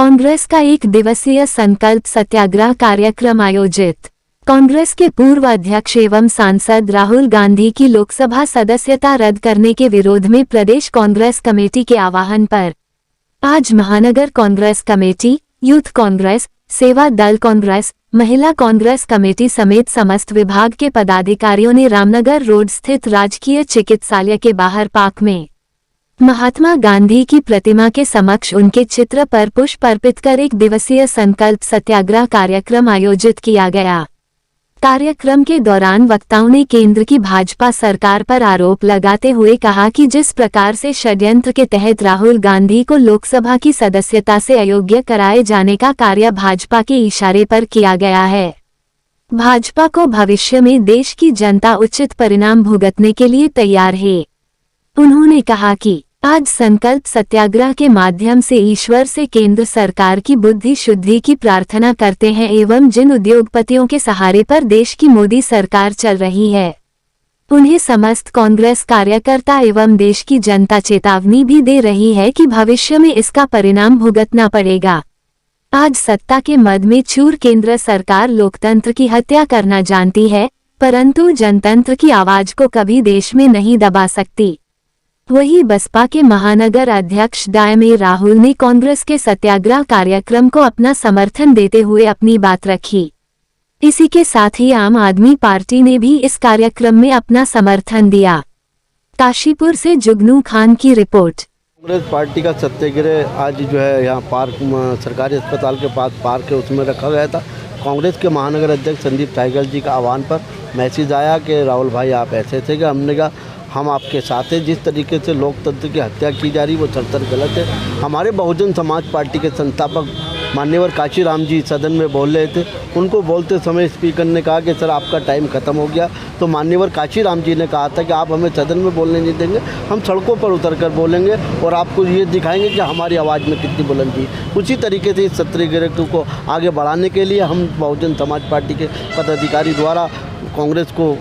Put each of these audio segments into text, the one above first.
कांग्रेस का एक दिवसीय संकल्प सत्याग्रह कार्यक्रम आयोजित। कांग्रेस के पूर्व अध्यक्ष एवं सांसद राहुल गांधी की लोकसभा सदस्यता रद्द करने के विरोध में प्रदेश कांग्रेस कमेटी के आह्वान पर आज महानगर कांग्रेस कमेटी, यूथ कांग्रेस, सेवा दल कांग्रेस, महिला कांग्रेस कमेटी समेत समस्त विभाग के पदाधिकारियों ने रामनगर रोड स्थित राजकीय चिकित्सालय के बाहर पार्क में महात्मा गांधी की प्रतिमा के समक्ष उनके चित्र पर पुष्प अर्पित कर एक दिवसीय संकल्प सत्याग्रह कार्यक्रम आयोजित किया गया। कार्यक्रम के दौरान वक्ताओं ने केंद्र की भाजपा सरकार पर आरोप लगाते हुए कहा कि जिस प्रकार से षड्यंत्र के तहत राहुल गांधी को लोकसभा की सदस्यता से अयोग्य कराए जाने का कार्य भाजपा के इशारे पर किया गया है, भाजपा को भविष्य में देश की जनता उचित परिणाम भुगतने के लिए तैयार है। उन्होंने कहा कि आज संकल्प सत्याग्रह के माध्यम से ईश्वर से केंद्र सरकार की बुद्धि शुद्धि की प्रार्थना करते हैं एवं जिन उद्योगपतियों के सहारे पर देश की मोदी सरकार चल रही है, उन्हें समस्त कांग्रेस कार्यकर्ता एवं देश की जनता चेतावनी भी दे रही है कि भविष्य में इसका परिणाम भुगतना पड़ेगा। आज सत्ता के मद में चूर केंद्र सरकार लोकतंत्र की हत्या करना जानती है, परंतु जनतंत्र की आवाज को कभी देश में नहीं दबा सकती। वही बसपा के महानगर अध्यक्ष डॉ. राहुल ने कांग्रेस के सत्याग्रह कार्यक्रम को अपना समर्थन देते हुए अपनी बात रखी। इसी के साथ ही आम आदमी पार्टी ने भी इस कार्यक्रम में अपना समर्थन दिया। काशीपुर से जुगनू खान की रिपोर्ट। कांग्रेस पार्टी का सत्याग्रह आज जो है यहाँ पार्क सरकारी अस्पताल के पास पार्क है, उसमें रखा गया था। कांग्रेस के महानगर अध्यक्ष संदीप सहगल जी का आह्वान पर मैसेज आया कि राहुल भाई आप ऐसे थे कि हमने कहा हम आपके साथ हैं। जिस तरीके से लोकतंत्र की हत्या की जा रही वो सरासर गलत है। हमारे बहुजन समाज पार्टी के संस्थापक माननीय काशीराम जी सदन में बोल रहे थे, उनको बोलते समय स्पीकर ने कहा कि सर आपका टाइम ख़त्म हो गया। तो माननीय काशीराम जी ने कहा था कि आप हमें सदन में बोलने नहीं देंगे, हम सड़कों पर उतरकर बोलेंगे और आपको ये दिखाएंगे कि हमारी आवाज़ में कितनी बुलंदी है। उसी तरीके से इस सत्याग्रह को आगे बढ़ाने के लिए हम बहुजन समाज पार्टी के पदाधिकारी द्वारा कांग्रेस को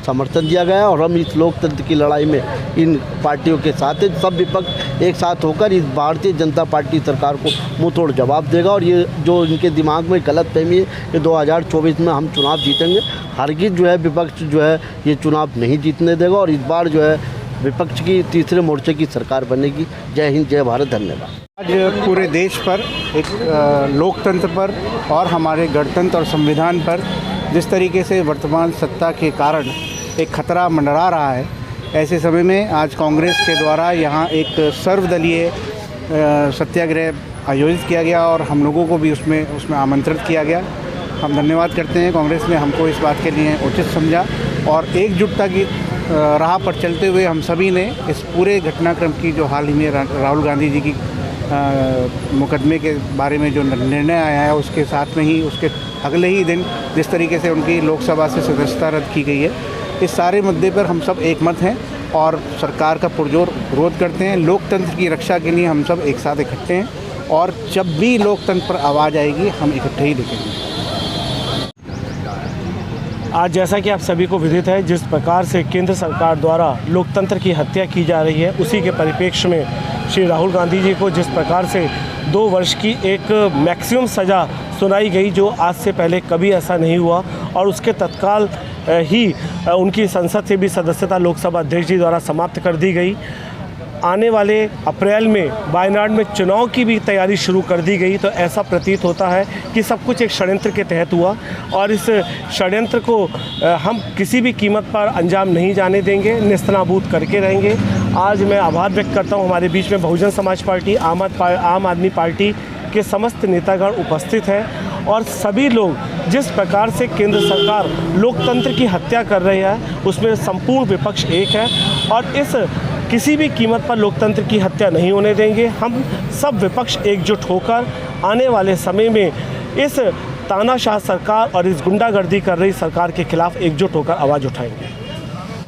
समर्थन दिया गया और हम इस लोकतंत्र की लड़ाई में इन पार्टियों के साथ हैं। सब विपक्ष एक साथ होकर इस भारतीय जनता पार्टी सरकार को मुंहतोड़ जवाब देगा और ये जो इनके दिमाग में गलतफहमी है कि 2024 में हम चुनाव जीतेंगे, हरगिज़ जो है विपक्ष जो है ये चुनाव नहीं जीतने देगा और इस बार जो है विपक्ष की तीसरे मोर्चे की सरकार बनेगी। जय हिंद, जय भारत, धन्यवाद। आज पूरे देश पर एक लोकतंत्र पर और हमारे गणतंत्र और संविधान पर जिस तरीके से वर्तमान सत्ता के कारण एक खतरा मंडरा रहा है, ऐसे समय में आज कांग्रेस के द्वारा यहाँ एक सर्वदलीय सत्याग्रह आयोजित किया गया और हम लोगों को भी उसमें आमंत्रित किया गया। हम धन्यवाद करते हैं, कांग्रेस ने हमको इस बात के लिए उचित समझा और एकजुटता की राह पर चलते हुए हम सभी ने इस पूरे घटनाक्रम की जो हाल ही में राहुल गांधी जी की मुकदमे के बारे में जो निर्णय आया है, उसके साथ में ही उसके अगले ही दिन जिस तरीके से उनकी लोकसभा से सदस्यता रद्द की गई है, इस सारे मुद्दे पर हम सब एकमत हैं और सरकार का पुरजोर विरोध करते हैं। लोकतंत्र की रक्षा के लिए हम सब एक साथ इकट्ठे हैं और जब भी लोकतंत्र पर आवाज़ आएगी हम इकट्ठे ही दिखेंगे। आज जैसा कि आप सभी को विदित है, जिस प्रकार से केंद्र सरकार द्वारा लोकतंत्र की हत्या की जा रही है, उसी के परिप्रेक्ष्य में श्री राहुल गांधी जी को जिस प्रकार से 2 वर्ष की एक मैक्सिमम सज़ा सुनाई गई, जो आज से पहले कभी ऐसा नहीं हुआ और उसके तत्काल ही उनकी संसद से भी सदस्यता लोकसभा अध्यक्ष जी द्वारा समाप्त कर दी गई। आने वाले अप्रैल में वायनाड में चुनाव की भी तैयारी शुरू कर दी गई। तो ऐसा प्रतीत होता है कि सब कुछ एक षड्यंत्र के तहत हुआ और इस षड्यंत्र को हम किसी भी कीमत पर अंजाम नहीं जाने देंगे, नेस्तनाबूद करके रहेंगे। आज मैं आभार व्यक्त करता हूँ, हमारे बीच में बहुजन समाज पार्टी, आम आदमी पार्टी के समस्त नेतागण उपस्थित हैं और सभी लोग जिस प्रकार से केंद्र सरकार लोकतंत्र की हत्या कर रही है, उसमें संपूर्ण विपक्ष एक है और इस किसी भी कीमत पर लोकतंत्र की हत्या नहीं होने देंगे। हम सब विपक्ष एकजुट होकर आने वाले समय में इस तानाशाह सरकार और इस गुंडागर्दी कर रही सरकार के खिलाफ एकजुट होकर आवाज़ उठाएंगे।